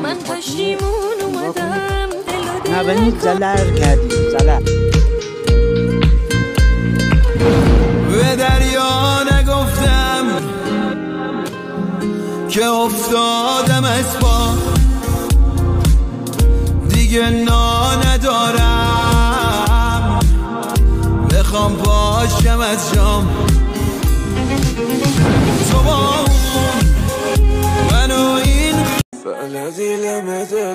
من پشیمون اومدم دل نه بنی زلر کردی زلر به دریا نگفتم که افتادم از پا دیگه ندارم بخوام پاشم از جام تو با اون منو این فلدی لمده